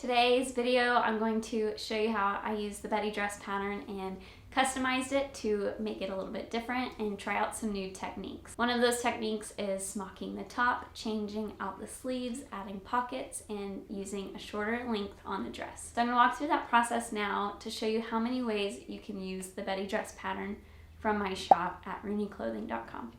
Today's video, I'm going to show you how I used the Betty dress pattern and customized it to make it a little bit different and try out some new techniques. One of those techniques is smocking the top, changing out the sleeves, adding pockets, and using a shorter length on the dress. So I'm going to walk through that process now to show you how many ways you can use the Betty dress pattern from my shop at RooneyClothing.com.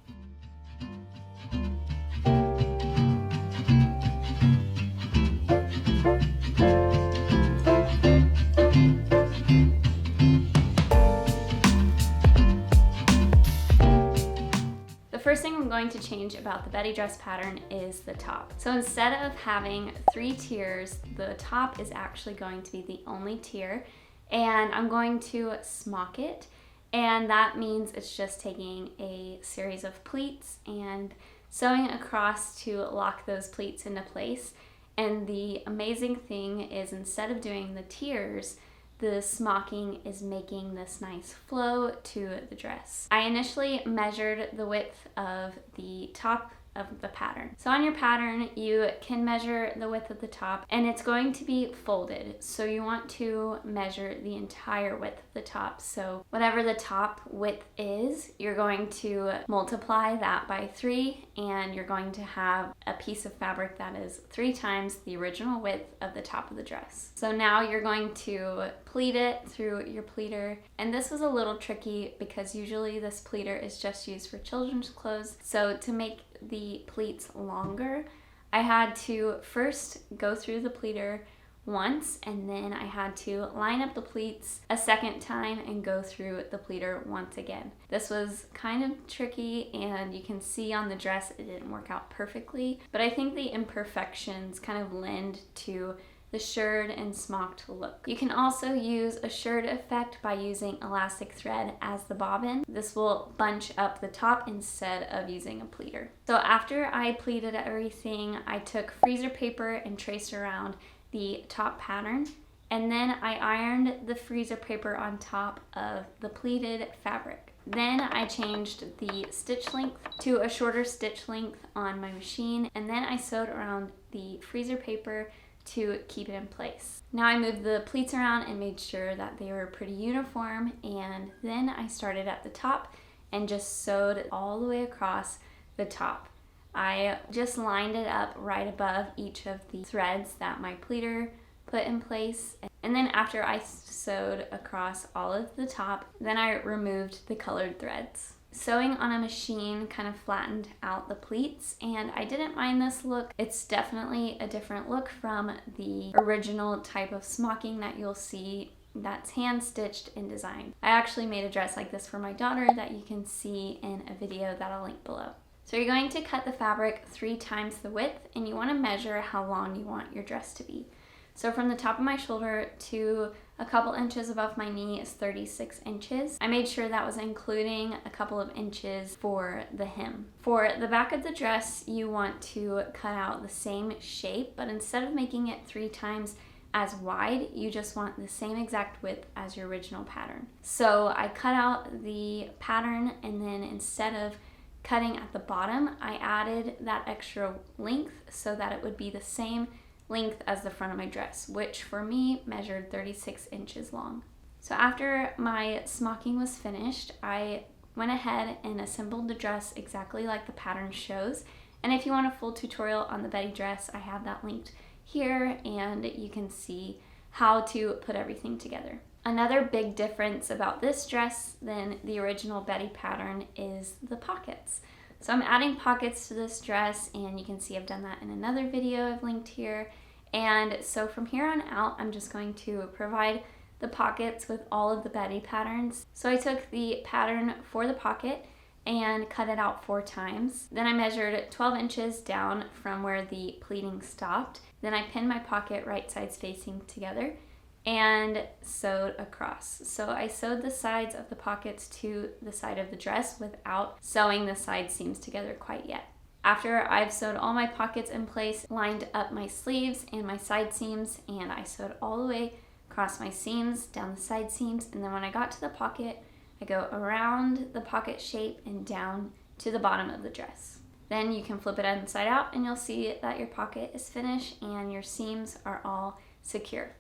First thing I'm going to change about the Betty dress pattern is the top. So instead of having 3 tiers, the top is actually going to be the only tier, and I'm going to smock it, and that means it's just taking a series of pleats and sewing across to lock those pleats into place. And the amazing thing is, instead of doing the tiers, the smocking is making this nice flow to the dress. I initially measured the width of the top of the pattern. So on your pattern, you can measure the width of the top, and it's going to be folded. So you want to measure the entire width of the top. So whatever the top width is, you're going to multiply that by 3, and you're going to have a piece of fabric that is 3 times the original width of the top of the dress. So now you're going to pleat it through your pleater, and this was a little tricky because usually this pleater is just used for children's clothes. So to make the pleats longer, I had to first go through the pleater once, and then I had to line up the pleats a second time and go through the pleater once again. This was kind of tricky, and you can see on the dress it didn't work out perfectly, but I think the imperfections kind of lend to the shirred and smocked look. You can also use a shirred effect by using elastic thread as the bobbin. This will bunch up the top instead of using a pleater. So after I pleated everything, I took freezer paper and traced around the top pattern, and then I ironed the freezer paper on top of the pleated fabric. Then I changed the stitch length to a shorter stitch length on my machine, and then I sewed around the freezer paper to keep it in place. Now I moved the pleats around and made sure that they were pretty uniform, and then I started at the top and just sewed all the way across the top. I just lined it up right above each of the threads that my pleater put in place, and then after I sewed across all of the top, then I removed the colored threads. Sewing on a machine kind of flattened out the pleats, and I didn't mind this look. It's definitely a different look from the original type of smocking that you'll see that's hand stitched and designed. I actually made a dress like this for my daughter that you can see in a video that I'll link below. So you're going to cut the fabric 3 times the width, and you want to measure how long you want your dress to be. So from the top of my shoulder to a couple inches above my knee is 36 inches. I made sure that was including a couple of inches for the hem. For the back of the dress, you want to cut out the same shape, but instead of making it 3 times as wide, you just want the same exact width as your original pattern. So I cut out the pattern, and then instead of cutting at the bottom, I added that extra length so that it would be the same length as the front of my dress, which for me measured 36 inches long. So after my smocking was finished, I went ahead and assembled the dress exactly like the pattern shows. And if you want a full tutorial on the Betty dress, I have that linked here, and you can see how to put everything together. Another big difference about this dress than the original Betty pattern is the pockets. So I'm adding pockets to this dress, and you can see I've done that in another video I've linked here. And so from here on out, I'm just going to provide the pockets with all of the Betty patterns. So I took the pattern for the pocket and cut it out 4 times. Then I measured 12 inches down from where the pleating stopped. Then I pinned my pocket right sides facing together and sewed across. So I sewed the sides of the pockets to the side of the dress without sewing the side seams together quite yet. After I've sewed all my pockets in place, lined up my sleeves and my side seams, and I sewed all the way across my seams, down the side seams, and then when I got to the pocket, I go around the pocket shape and down to the bottom of the dress. Then you can flip it inside out and you'll see that your pocket is finished and your seams are all secure.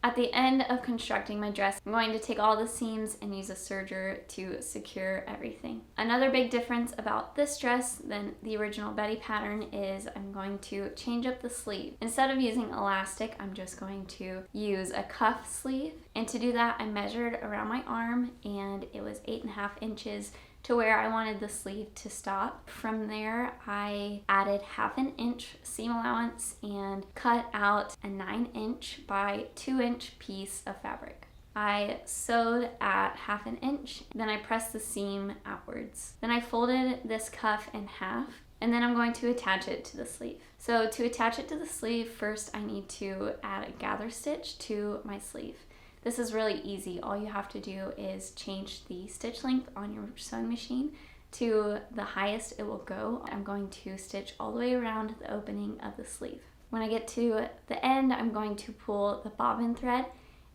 At the end of constructing my dress, I'm going to take all the seams and use a serger to secure everything. Another big difference about this dress than the original Betty pattern is I'm going to change up the sleeve. Instead of using elastic, I'm just going to use a cuff sleeve. And to do that, I measured around my arm and it was 8.5 inches to where I wanted the sleeve to stop. From there, I added 1/2 inch seam allowance and cut out a 9" by 2" piece of fabric. I sewed at 1/2 inch, then I pressed the seam outwards. Then I folded this cuff in half, and then I'm going to attach it to the sleeve. So to attach it to the sleeve, first I need to add a gather stitch to my sleeve. This is really easy. All you have to do is change the stitch length on your sewing machine to the highest it will go. I'm going to stitch all the way around the opening of the sleeve. When I get to the end, I'm going to pull the bobbin thread,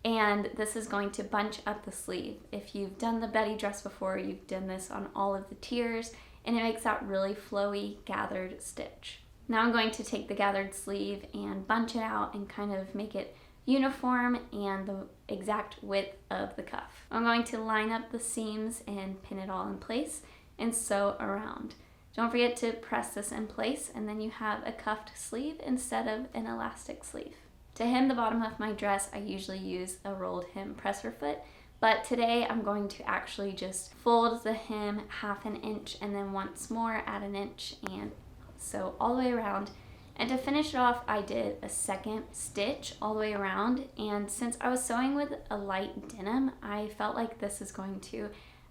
and this is going to bunch up the sleeve. If you've done the Betty dress before, you've done this on all of the tiers, and it makes that really flowy gathered stitch. Now I'm going to take the gathered sleeve and bunch it out and kind of make it uniform and the exact width of the cuff. I'm going to line up the seams and pin it all in place and sew around. Don't forget to press this in place, and then you have a cuffed sleeve instead of an elastic sleeve. To hem the bottom of my dress, I usually use a rolled hem presser foot, but today I'm going to actually just fold the hem 1/2 inch and then once more add 1 inch and sew all the way around. And to finish it off, I did a 2nd stitch all the way around, and since I was sewing with a light denim, I felt like this is going to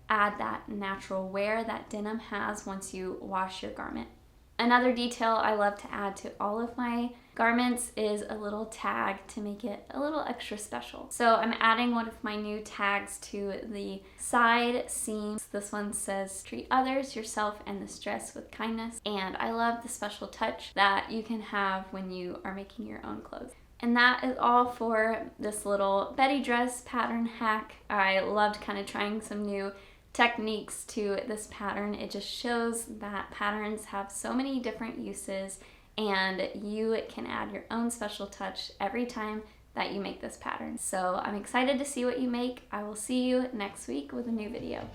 add that natural wear that denim has once you wash your garment. Another detail I love to add to all of my garments is a little tag to make it a little extra special. So I'm adding one of my new tags to the side seams. This one says, "Treat others, yourself, and this dress with kindness." And I love the special touch that you can have when you are making your own clothes. And that is all for this little Betty dress pattern hack. I loved kind of trying some new techniques to this pattern. It just shows that patterns have so many different uses, and you can add your own special touch every time that you make this pattern. So I'm excited to see what you make. I will see you next week with a new video.